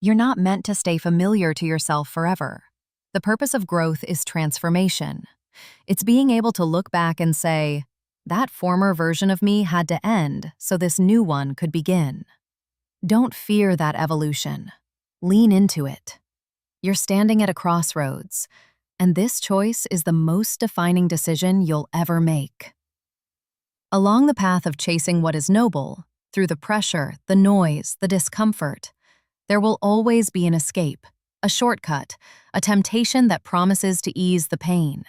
You're not meant to stay familiar to yourself forever. The purpose of growth is transformation. It's being able to look back and say, that former version of me had to end so this new one could begin. Don't fear that evolution. Lean into it. You're standing at a crossroads, and this choice is the most defining decision you'll ever make. Along the path of chasing what is noble, through the pressure, the noise, the discomfort, there will always be an escape, a shortcut, a temptation that promises to ease the pain.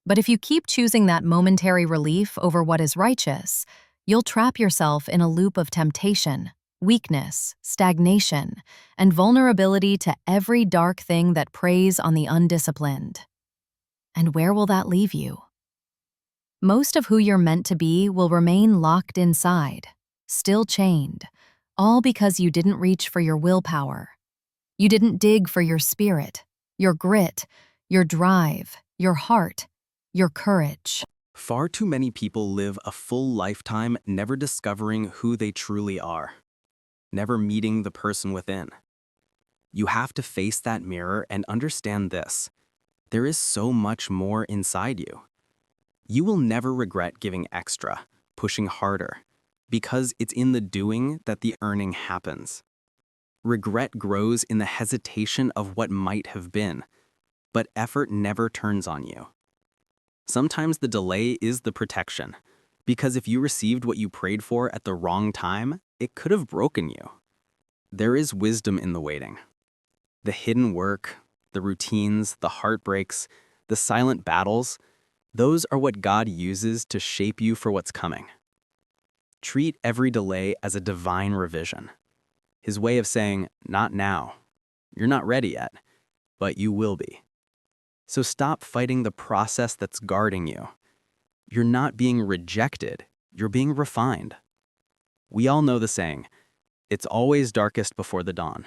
But if you keep choosing that momentary relief over what is righteous, you'll trap yourself in a loop of temptation, weakness, stagnation, and vulnerability to every dark thing that preys on the undisciplined. And where will that leave you? Most of who you're meant to be will remain locked inside, still chained, all because you didn't reach for your willpower. You didn't dig for your spirit, your grit, your drive, your heart, your courage. Far too many people live a full lifetime never discovering who they truly are, never meeting the person within. You have to face that mirror and understand this. There is so much more inside you. You will never regret giving extra, pushing harder, because it's in the doing that the earning happens. Regret grows in the hesitation of what might have been, but effort never turns on you. Sometimes the delay is the protection, because if you received what you prayed for at the wrong time, it could have broken you. There is wisdom in the waiting. The hidden work, the routines, the heartbreaks, the silent battles, those are what God uses to shape you for what's coming. Treat every delay as a divine revision. His way of saying, not now. You're not ready yet, but you will be. So stop fighting the process that's guarding you. You're not being rejected, you're being refined. We all know the saying, it's always darkest before the dawn.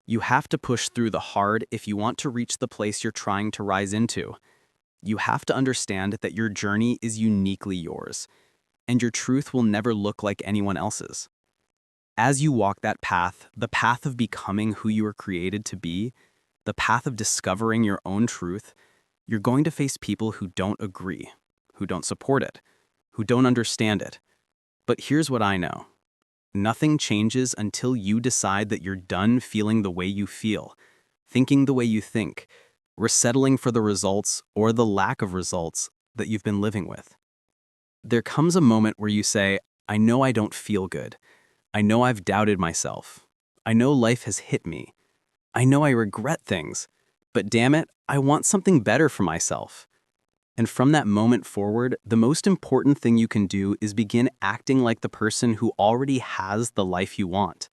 You have to push through the hard if you want to reach the place you're trying to rise into. You have to understand that your journey is uniquely yours, and your truth will never look like anyone else's. As you walk that path, the path of becoming who you were created to be, the path of discovering your own truth, you're going to face people who don't agree, who don't support it, who don't understand it. But here's what I know. Nothing changes until you decide that you're done feeling the way you feel, thinking the way you think, or settling for the results or the lack of results that you've been living with. There comes a moment where you say, I know I don't feel good. I know I've doubted myself. I know life has hit me. I know I regret things, but damn it, I want something better for myself. And from that moment forward, the most important thing you can do is begin acting like the person who already has the life you want.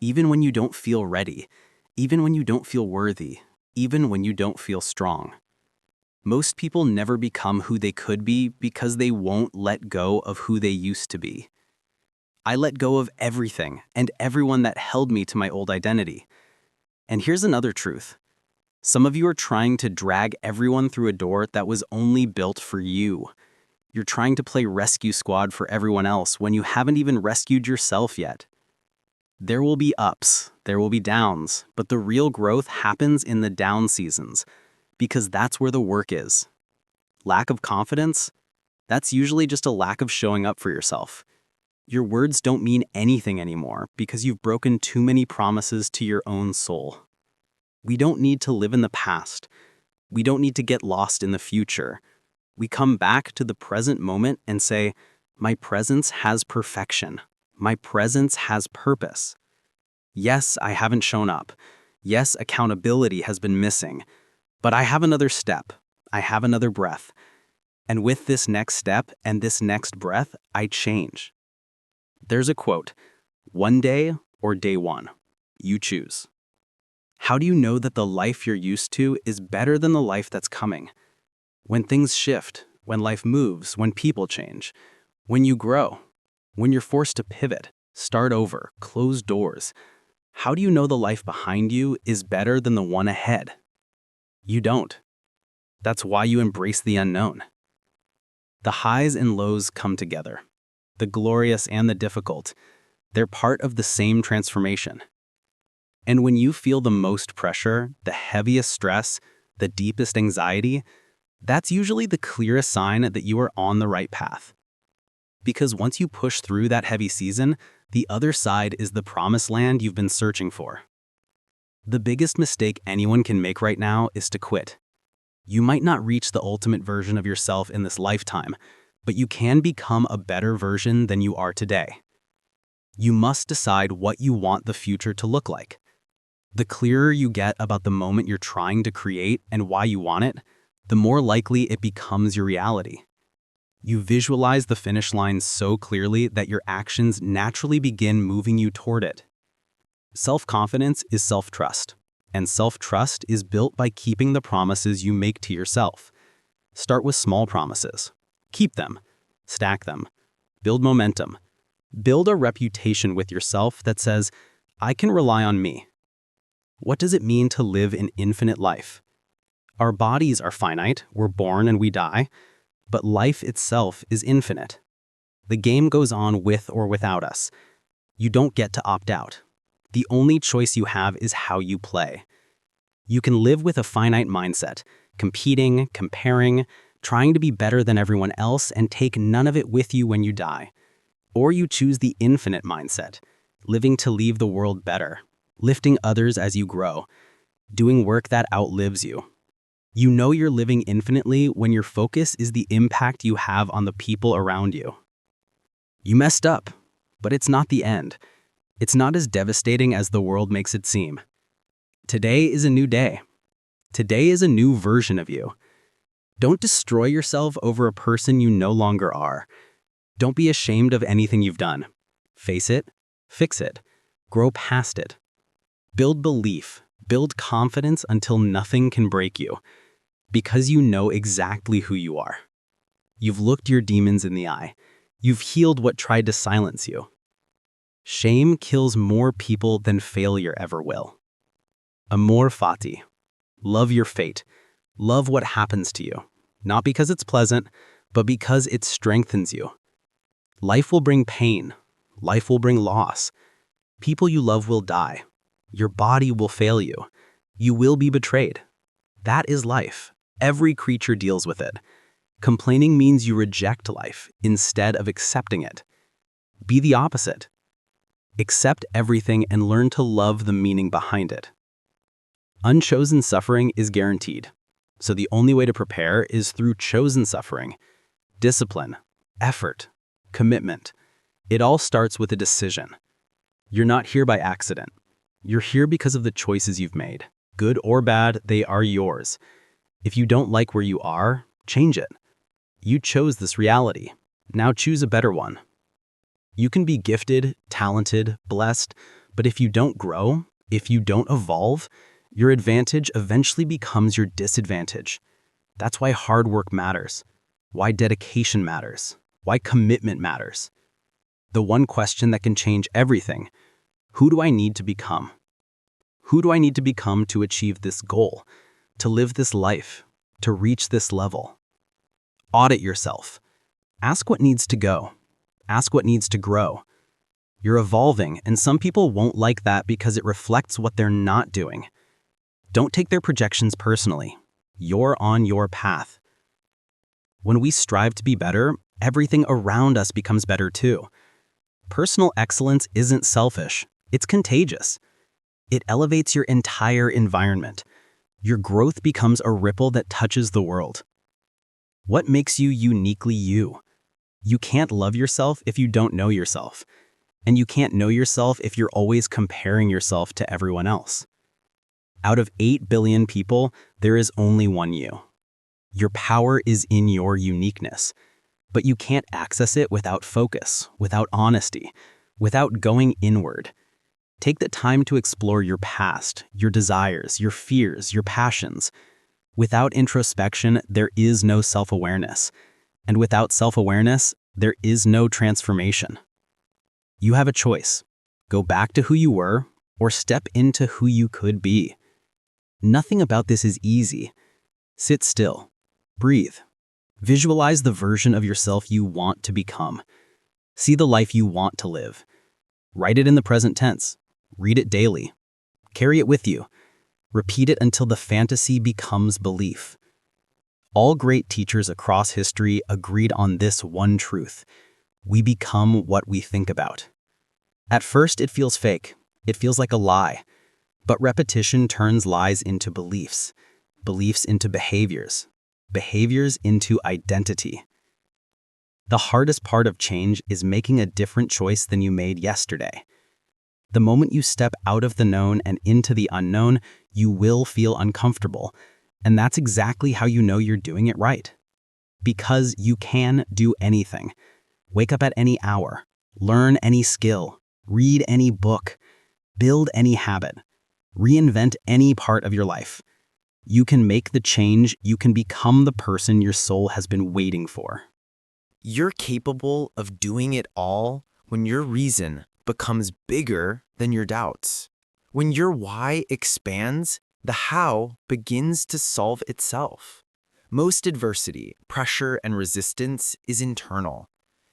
Even when you don't feel ready, even when you don't feel worthy, even when you don't feel strong. Most people never become who they could be because they won't let go of who they used to be. I let go of everything and everyone that held me to my old identity. And here's another truth. Some of you are trying to drag everyone through a door that was only built for you. You're trying to play rescue squad for everyone else when you haven't even rescued yourself yet. There will be ups, there will be downs, but the real growth happens in the down seasons, because that's where the work is. Lack of confidence? That's usually just a lack of showing up for yourself. Your words don't mean anything anymore because you've broken too many promises to your own soul. We don't need to live in the past. We don't need to get lost in the future. We come back to the present moment and say, my presence has perfection. My presence has purpose. Yes, I haven't shown up. Yes, accountability has been missing. But I have another step. I have another breath. And with this next step and this next breath, I change. There's a quote, one day or day one, you choose. How do you know that the life you're used to is better than the life that's coming? When things shift, when life moves, when people change, when you grow, when you're forced to pivot, start over, close doors, how do you know the life behind you is better than the one ahead? You don't. That's why you embrace the unknown. The highs and lows come together. The glorious and the difficult, they're part of the same transformation. And when you feel the most pressure, the heaviest stress, the deepest anxiety, that's usually the clearest sign that you are on the right path. Because once you push through that heavy season, the other side is the promised land you've been searching for. The biggest mistake anyone can make right now is to quit. You might not reach the ultimate version of yourself in this lifetime, but you can become a better version than you are today. You must decide what you want the future to look like. The clearer you get about the moment you're trying to create and why you want it, the more likely it becomes your reality. You visualize the finish line so clearly that your actions naturally begin moving you toward it. Self-confidence is self-trust, and self-trust is built by keeping the promises you make to yourself. Start with small promises. Keep them. Stack them. Build momentum. Build a reputation with yourself that says, I can rely on me. What does it mean to live an infinite life? Our bodies are finite, we're born and we die, but life itself is infinite. The game goes on with or without us. You don't get to opt out. The only choice you have is how you play. You can live with a finite mindset, competing, comparing, trying to be better than everyone else and take none of it with you when you die. Or you choose the infinite mindset, living to leave the world better, lifting others as you grow, doing work that outlives you. You know you're living infinitely when your focus is the impact you have on the people around you. You messed up, but it's not the end. It's not as devastating as the world makes it seem. Today is a new day. Today is a new version of you. Don't destroy yourself over a person you no longer are. Don't be ashamed of anything you've done. Face it, fix it, grow past it. Build belief, build confidence until nothing can break you. Because you know exactly who you are. You've looked your demons in the eye. You've healed what tried to silence you. Shame kills more people than failure ever will. Amor fati. Love your fate. Love what happens to you. Not because it's pleasant, but because it strengthens you. Life will bring pain. Life will bring loss. People you love will die. Your body will fail you. You will be betrayed. That is life. Every creature deals with it. Complaining means you reject life instead of accepting it. Be the opposite. Accept everything and learn to love the meaning behind it. Unchosen suffering is guaranteed, so the only way to prepare is through chosen suffering. Discipline, effort, commitment. It all starts with a decision. You're not here by accident. You're here because of the choices you've made. Good or bad, they are yours. If you don't like where you are, change it. You chose this reality. Now choose a better one. You can be gifted, talented, blessed, but if you don't grow, if you don't evolve, your advantage eventually becomes your disadvantage. That's why hard work matters, why dedication matters, why commitment matters. The one question that can change everything: who do I need to become? Who do I need to become to achieve this goal, to live this life, to reach this level? Audit yourself. Ask what needs to go. Ask what needs to grow. You're evolving, and some people won't like that because it reflects what they're not doing. Don't take their projections personally. You're on your path. When we strive to be better, everything around us becomes better too. Personal excellence isn't selfish, it's contagious. It elevates your entire environment. Your growth becomes a ripple that touches the world. What makes you uniquely you? You can't love yourself if you don't know yourself. And you can't know yourself if you're always comparing yourself to everyone else. Out of 8 billion people, there is only one you. Your power is in your uniqueness. But you can't access it without focus, without honesty, without going inward. Take the time to explore your past, your desires, your fears, your passions. Without introspection, there is no self-awareness. And without self-awareness, there is no transformation. You have a choice. Go back to who you were, or step into who you could be. Nothing about this is easy. Sit still. Breathe. Visualize the version of yourself you want to become. See the life you want to live. Write it in the present tense. Read it daily. Carry it with you. Repeat it until the fantasy becomes belief. All great teachers across history agreed on this one truth. We become what we think about. At first, it feels fake. It feels like a lie. But repetition turns lies into beliefs, beliefs into behaviors, behaviors into identity. The hardest part of change is making a different choice than you made yesterday. The moment you step out of the known and into the unknown, you will feel uncomfortable. And that's exactly how you know you're doing it right. Because you can do anything. Wake up at any hour, learn any skill, read any book, build any habit, reinvent any part of your life. You can make the change, you can become the person your soul has been waiting for. You're capable of doing it all when your reason becomes bigger than your doubts. When your why expands, the how begins to solve itself. Most adversity, pressure, and resistance is internal.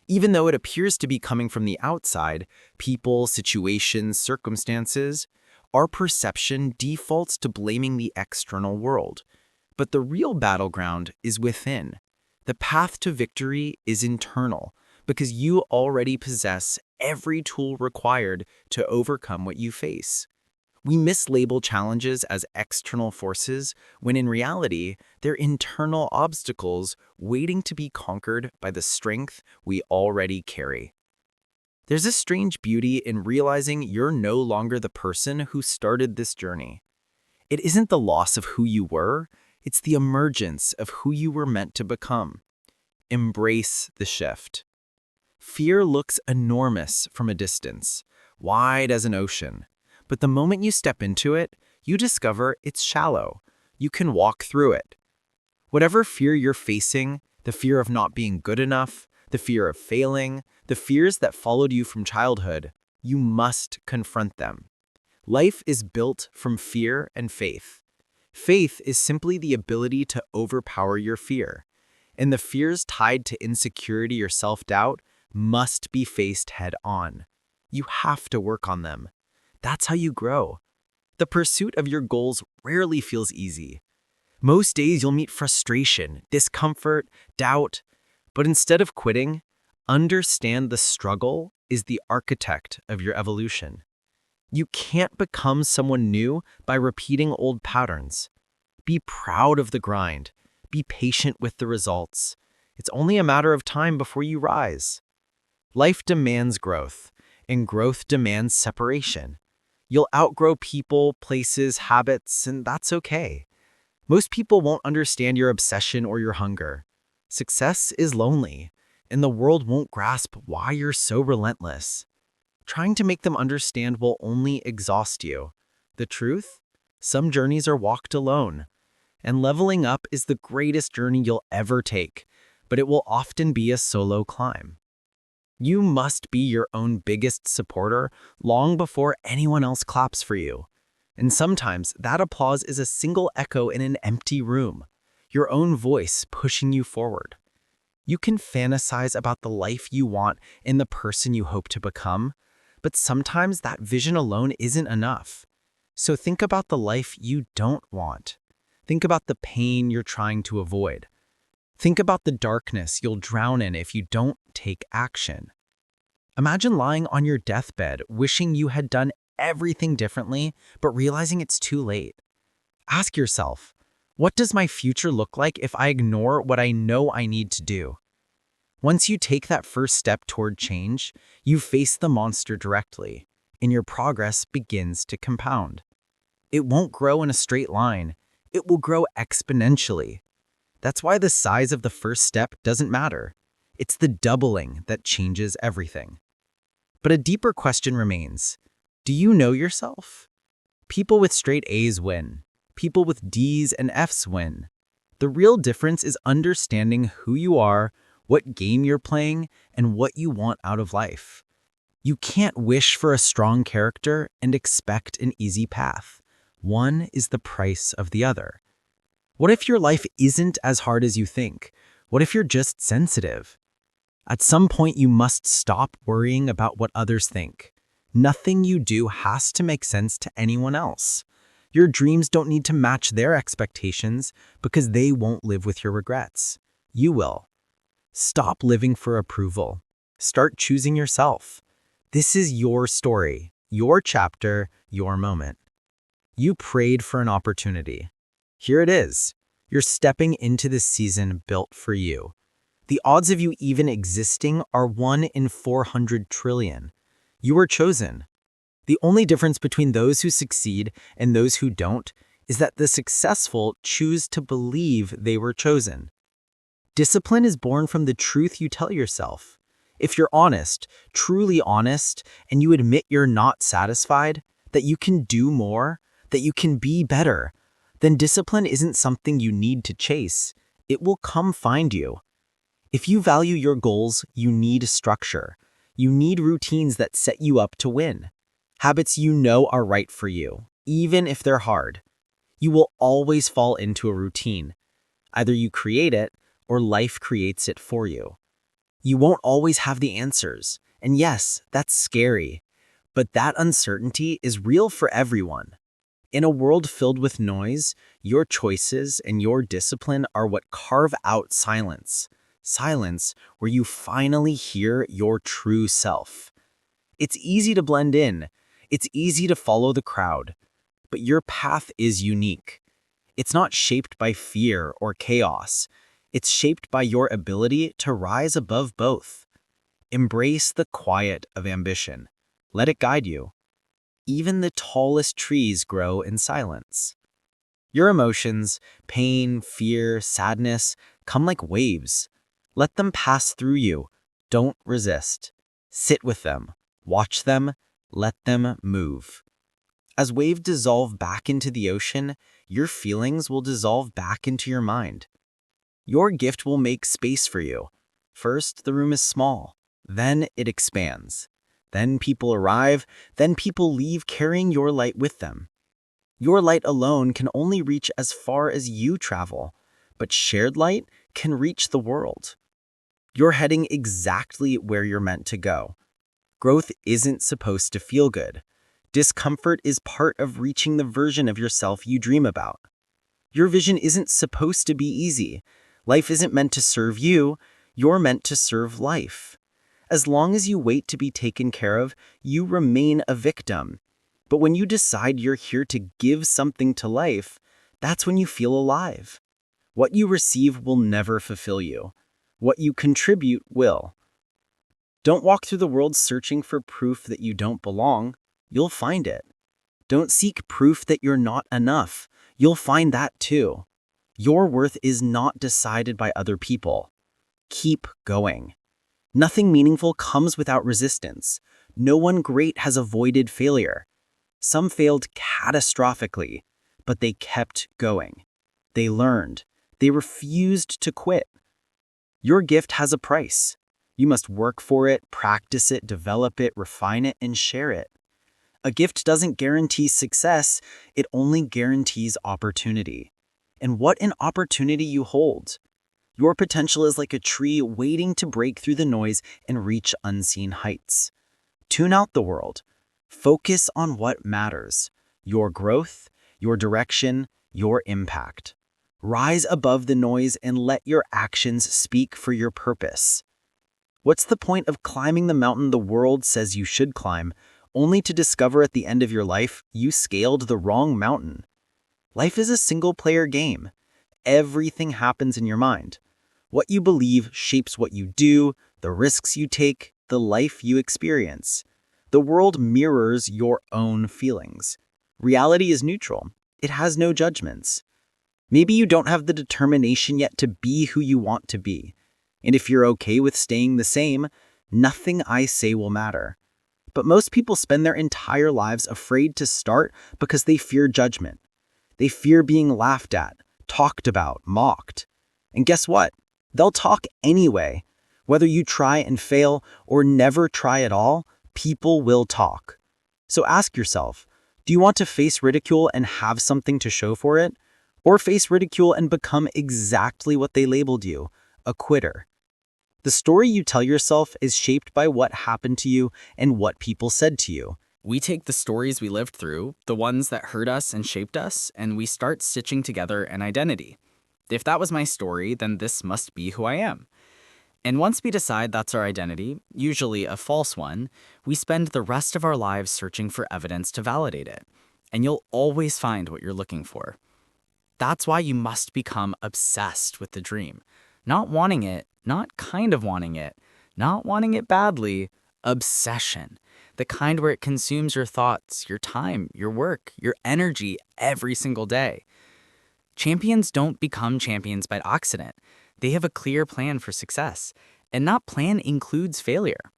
Even though it appears to be coming from the outside, people, situations, circumstances, our perception defaults to blaming the external world. But the real battleground is within. The path to victory is internal because you already possess every tool required to overcome what you face. We mislabel challenges as external forces when in reality, they're internal obstacles waiting to be conquered by the strength we already carry. There's a strange beauty in realizing you're no longer the person who started this journey. It isn't the loss of who you were, it's the emergence of who you were meant to become. Embrace the shift. Fear looks enormous from a distance, wide as an ocean. But the moment you step into it, you discover it's shallow. You can walk through it. Whatever fear you're facing, the fear of not being good enough, the fear of failing, the fears that followed you from childhood, you must confront them. Life is built from fear and faith. Faith is simply the ability to overpower your fear. And the fears tied to insecurity or self-doubt must be faced head-on. You have to work on them. That's how you grow. The pursuit of your goals rarely feels easy. Most days you'll meet frustration, discomfort, doubt. But instead of quitting, understand the struggle is the architect of your evolution. You can't become someone new by repeating old patterns. Be proud of the grind. Be patient with the results. It's only a matter of time before you rise. Life demands growth, and growth demands separation. You'll outgrow people, places, habits, and that's okay. Most people won't understand your obsession or your hunger. Success is lonely, and the world won't grasp why you're so relentless. Trying to make them understand will only exhaust you. The truth? Some journeys are walked alone. And leveling up is the greatest journey you'll ever take, but it will often be a solo climb. You must be your own biggest supporter long before anyone else claps for you. And sometimes that applause is a single echo in an empty room, your own voice pushing you forward. You can fantasize about the life you want and the person you hope to become, but sometimes that vision alone isn't enough. So think about the life you don't want. Think about the pain you're trying to avoid. Think about the darkness you'll drown in if you don't take action. Imagine lying on your deathbed wishing you had done everything differently, but realizing it's too late. Ask yourself, what does my future look like if I ignore what I know I need to do? Once you take that first step toward change, you face the monster directly, and your progress begins to compound. It won't grow in a straight line. It will grow exponentially. That's why the size of the first step doesn't matter. It's the doubling that changes everything. But a deeper question remains. Do you know yourself? People with straight A's win. People with D's and F's win. The real difference is understanding who you are, what game you're playing, and what you want out of life. You can't wish for a strong character and expect an easy path. One is the price of the other. What if your life isn't as hard as you think? What if you're just sensitive? At some point, you must stop worrying about what others think. Nothing you do has to make sense to anyone else. Your dreams don't need to match their expectations because they won't live with your regrets. You will. Stop living for approval. Start choosing yourself. This is your story, your chapter, your moment. You prayed for an opportunity. Here it is. You're stepping into the season built for you. The odds of you even existing are 1 in 400 trillion. You were chosen. The only difference between those who succeed and those who don't is that the successful choose to believe they were chosen. Discipline is born from the truth you tell yourself. If you're honest, truly honest, and you admit you're not satisfied, that you can do more, that you can be better, then discipline isn't something you need to chase. It will come find you. If you value your goals, you need structure. You need routines that set you up to win. Habits you know are right for you, even if they're hard. You will always fall into a routine. Either you create it, or life creates it for you. You won't always have the answers. And yes, that's scary. But that uncertainty is real for everyone. In a world filled with noise, your choices and your discipline are what carve out silence. Silence where you finally hear your true self. It's easy to blend in. It's easy to follow the crowd. But your path is unique. It's not shaped by fear or chaos. It's shaped by your ability to rise above both. Embrace the quiet of ambition. Let it guide you. Even the tallest trees grow in silence. Your emotions, pain, fear, sadness, come like waves. Let them pass through you. Don't resist. Sit with them. Watch them. Let them move. As waves dissolve back into the ocean, your feelings will dissolve back into your mind. Your gift will make space for you. First, the room is small. Then it expands. Then people arrive. Then people leave carrying your light with them. Your light alone can only reach as far as you travel, but shared light can reach the world. You're heading exactly where you're meant to go. Growth isn't supposed to feel good. Discomfort is part of reaching the version of yourself you dream about. Your vision isn't supposed to be easy. Life isn't meant to serve you. You're meant to serve life. As long as you wait to be taken care of, you remain a victim. But when you decide you're here to give something to life, that's when you feel alive. What you receive will never fulfill you. What you contribute will. Don't walk through the world searching for proof that you don't belong. You'll find it. Don't seek proof that you're not enough. You'll find that too. Your worth is not decided by other people. Keep going. Nothing meaningful comes without resistance. No one great has avoided failure. Some failed catastrophically, but they kept going. They learned. They refused to quit. Your gift has a price. You must work for it, practice it, develop it, refine it, and share it. A gift doesn't guarantee success, it only guarantees opportunity. And what an opportunity you hold. Your potential is like a tree waiting to break through the noise and reach unseen heights. Tune out the world. Focus on what matters. Your growth, your direction, your impact. Rise above the noise and let your actions speak for your purpose. What's the point of climbing the mountain the world says you should climb, only to discover at the end of your life you scaled the wrong mountain? Life is a single-player game. Everything happens in your mind. What you believe shapes what you do, the risks you take, the life you experience. The world mirrors your own feelings. Reality is neutral. It has no judgments. Maybe you don't have the determination yet to be who you want to be. And if you're okay with staying the same, nothing I say will matter. But most people spend their entire lives afraid to start because they fear judgment. They fear being laughed at, talked about, mocked. And guess what? They'll talk anyway. Whether you try and fail or never try at all, people will talk. So ask yourself, do you want to face ridicule and have something to show for it? Or face ridicule and become exactly what they labeled you, a quitter? The story you tell yourself is shaped by what happened to you and what people said to you. We take the stories we lived through, the ones that hurt us and shaped us, and we start stitching together an identity. If that was my story, then this must be who I am. And once we decide that's our identity, usually a false one, we spend the rest of our lives searching for evidence to validate it. And you'll always find what you're looking for. That's why you must become obsessed with the dream. Not wanting it, not kind of wanting it, not wanting it badly, obsession. The kind where it consumes your thoughts, your time, your work, your energy every single day. Champions don't become champions by accident. They have a clear plan for success, and that plan includes failure.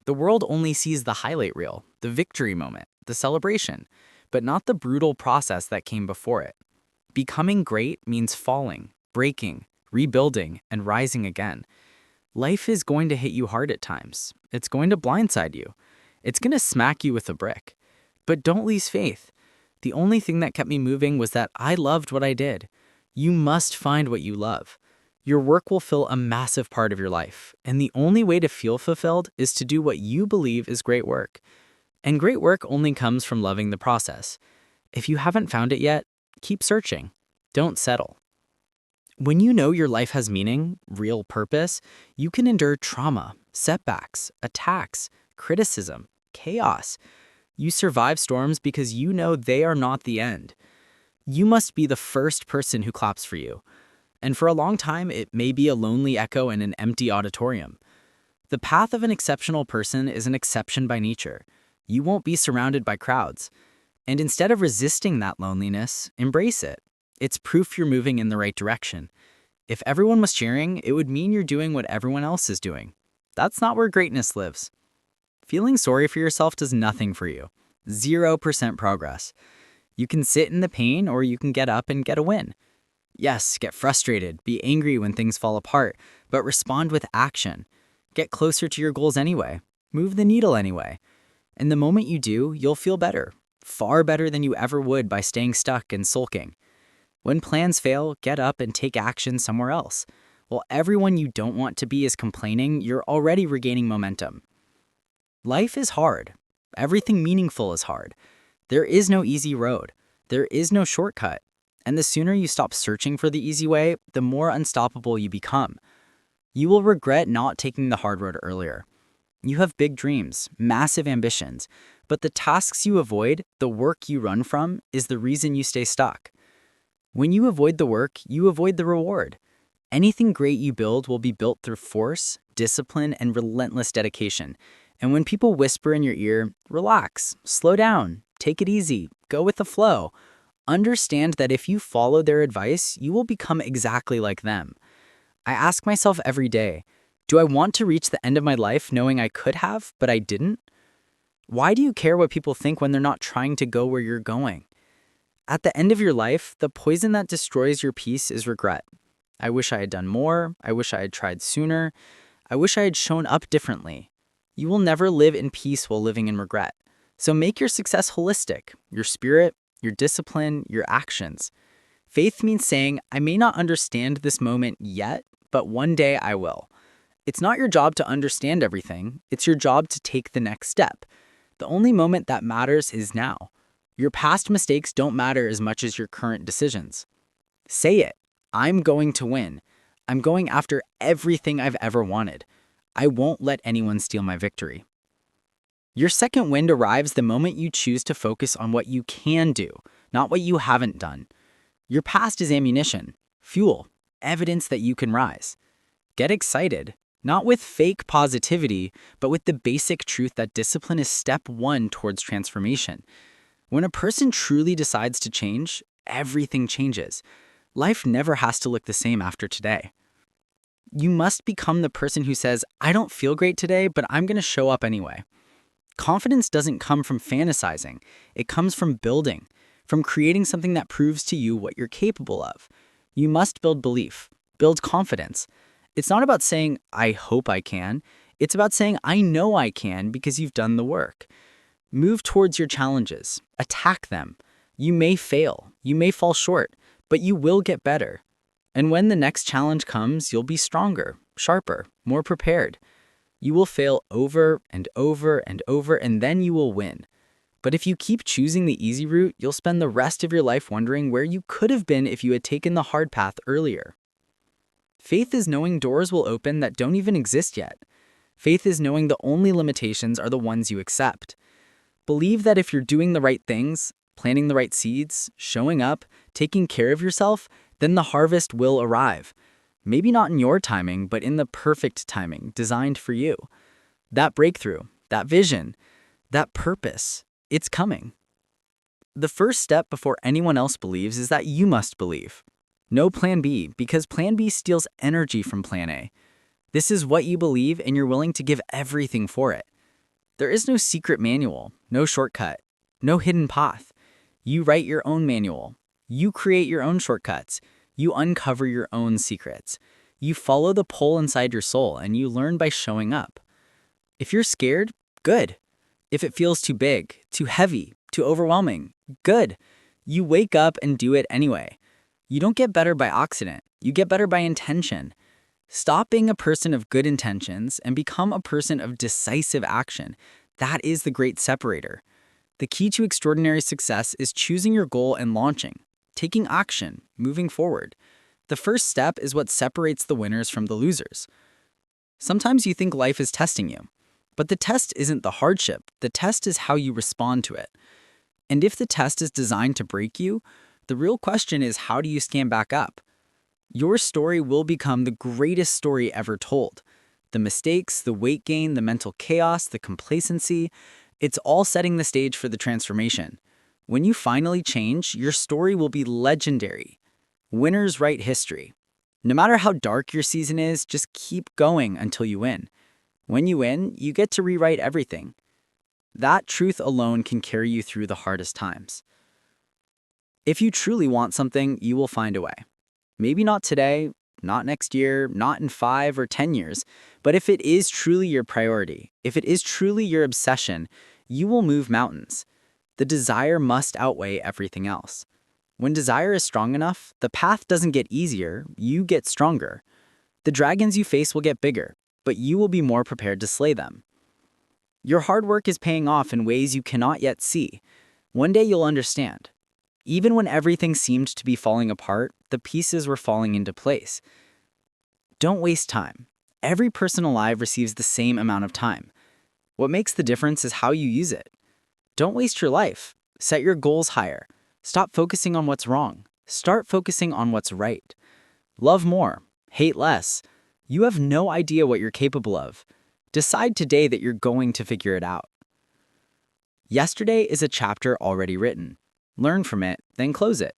The world only sees the highlight reel, the victory moment, the celebration, but not the brutal process that came before it. Becoming great means falling, breaking, rebuilding, and rising again. Life is going to hit you hard at times. It's going to blindside you. It's going to smack you with a brick. But don't lose faith. The only thing that kept me moving was that I loved what I did. You must find what you love. Your work will fill a massive part of your life, and the only way to feel fulfilled is to do what you believe is great work. And great work only comes from loving the process. If you haven't found it yet, keep searching. Don't settle. When you know your life has meaning, real purpose, you can endure trauma, setbacks, attacks, criticism, chaos. You survive storms because you know they are not the end. You must be the first person who claps for you. And for a long time, it may be a lonely echo in an empty auditorium. The path of an exceptional person is an exception by nature. You won't be surrounded by crowds. And instead of resisting that loneliness, embrace it. It's proof you're moving in the right direction. If everyone was cheering, it would mean you're doing what everyone else is doing. That's not where greatness lives. Feeling sorry for yourself does nothing for you. 0% progress. You can sit in the pain or you can get up and get a win. Yes, get frustrated, be angry when things fall apart, but respond with action. Get closer to your goals anyway. Move the needle anyway. And the moment you do, you'll feel better. Far better than you ever would by staying stuck and sulking. When plans fail, get up and take action somewhere else. While everyone you don't want to be is complaining, you're already regaining momentum. Life is hard. Everything meaningful is hard. There is no easy road. There is no shortcut. And the sooner you stop searching for the easy way, the more unstoppable you become. You will regret not taking the hard road earlier. You have big dreams, massive ambitions, but the tasks you avoid, the work you run from, is the reason you stay stuck. When you avoid the work, you avoid the reward. Anything great you build will be built through force, discipline, and relentless dedication. And when people whisper in your ear, relax, slow down, take it easy, go with the flow, understand that if you follow their advice, you will become exactly like them. I ask myself every day, do I want to reach the end of my life knowing I could have, but I didn't? Why do you care what people think when they're not trying to go where you're going? At the end of your life, the poison that destroys your peace is regret. I wish I had done more. I wish I had tried sooner. I wish I had shown up differently. You will never live in peace while living in regret. So make your success holistic, your spirit, your discipline, your actions. Faith means saying, I may not understand this moment yet, but one day I will. It's not your job to understand everything. It's your job to take the next step. The only moment that matters is now. Your past mistakes don't matter as much as your current decisions. Say it. I'm going to win. I'm going after everything I've ever wanted. I won't let anyone steal my victory. Your second wind arrives the moment you choose to focus on what you can do, not what you haven't done. Your past is ammunition, fuel, evidence that you can rise. Get excited, not with fake positivity, but with the basic truth that discipline is step one towards transformation. When a person truly decides to change, everything changes. Life never has to look the same after today. You must become the person who says, I don't feel great today, but I'm going to show up anyway. Confidence doesn't come from fantasizing. It comes from building, from creating something that proves to you what you're capable of. You must build belief, build confidence. It's not about saying, I hope I can. It's about saying, I know I can because you've done the work. Move towards your challenges. Attack them. You may fail. You may fall short, but you will get better. And when the next challenge comes, you'll be stronger, sharper, more prepared. You will fail over and over and over, and then you will win. But if you keep choosing the easy route, you'll spend the rest of your life wondering where you could have been if you had taken the hard path earlier. Faith is knowing doors will open that don't even exist yet. Faith is knowing the only limitations are the ones you accept. Believe that if you're doing the right things, planting the right seeds, showing up, taking care of yourself, then the harvest will arrive. Maybe not in your timing, but in the perfect timing designed for you. That breakthrough, that vision, that purpose, it's coming. The first step before anyone else believes is that you must believe. No plan B, because plan B steals energy from plan A. This is what you believe, and you're willing to give everything for it. There is no secret manual, no shortcut, no hidden path. You write your own manual. You create your own shortcuts. You uncover your own secrets. You follow the pull inside your soul, and you learn by showing up. If you're scared, good. If it feels too big, too heavy, too overwhelming, good. You wake up and do it anyway. You don't get better by accident. You get better by intention. Stop being a person of good intentions and become a person of decisive action. That is the great separator. The key to extraordinary success is choosing your goal and launching, taking action, moving forward. The first step is what separates the winners from the losers. Sometimes you think life is testing you, but the test isn't the hardship. The test is how you respond to it. And if the test is designed to break you, the real question is, how do you stand back up? Your story will become the greatest story ever told. The mistakes, the weight gain, the mental chaos, the complacency, it's all setting the stage for the transformation. When you finally change, your story will be legendary. Winners write history. No matter how dark your season is, just keep going until you win. When you win, you get to rewrite everything. That truth alone can carry you through the hardest times. If you truly want something, you will find a way. Maybe not today, not next year, not in 5 or 10 years, but if it is truly your priority, if it is truly your obsession, you will move mountains. The desire must outweigh everything else. When desire is strong enough, the path doesn't get easier, you get stronger. The dragons you face will get bigger, but you will be more prepared to slay them. Your hard work is paying off in ways you cannot yet see. One day you'll understand. Even when everything seemed to be falling apart, the pieces were falling into place. Don't waste time. Every person alive receives the same amount of time. What makes the difference is how you use it. Don't waste your life. Set your goals higher. Stop focusing on what's wrong. Start focusing on what's right. Love more. Hate less. You have no idea what you're capable of. Decide today that you're going to figure it out. Yesterday is a chapter already written. Learn from it, then close it.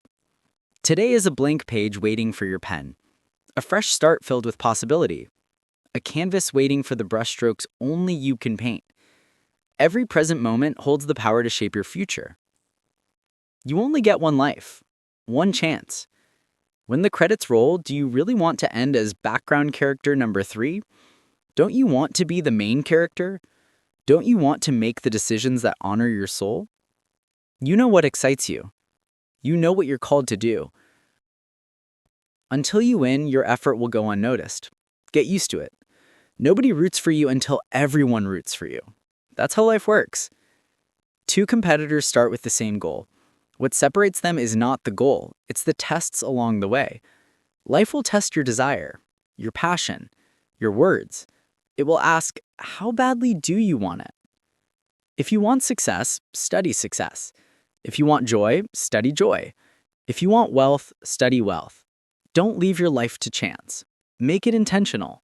Today is a blank page waiting for your pen. A fresh start filled with possibility. A canvas waiting for the brushstrokes only you can paint. Every present moment holds the power to shape your future. You only get one life, one chance. When the credits roll, do you really want to end as background character number 3? Don't you want to be the main character? Don't you want to make the decisions that honor your soul? You know what excites you. You know what you're called to do. Until you win, your effort will go unnoticed. Get used to it. Nobody roots for you until everyone roots for you. That's how life works. 2 competitors start with the same goal. What separates them is not the goal, it's the tests along the way. Life will test your desire, your passion, your words. It will ask, how badly do you want it? If you want success, study success. If you want joy, study joy. If you want wealth, study wealth. Don't leave your life to chance. Make it intentional.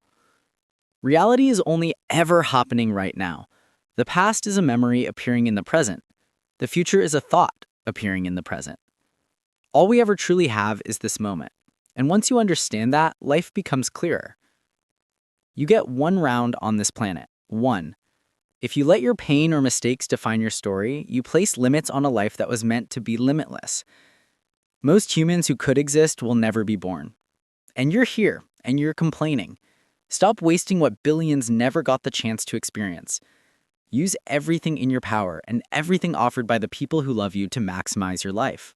Reality is only ever happening right now. The past is a memory appearing in the present. The future is a thought appearing in the present. All we ever truly have is this moment. And once you understand that, life becomes clearer. You get one round on this planet. One. If you let your pain or mistakes define your story, you place limits on a life that was meant to be limitless. Most humans who could exist will never be born. And you're here, and you're complaining. Stop wasting what billions never got the chance to experience. Use everything in your power and everything offered by the people who love you to maximize your life.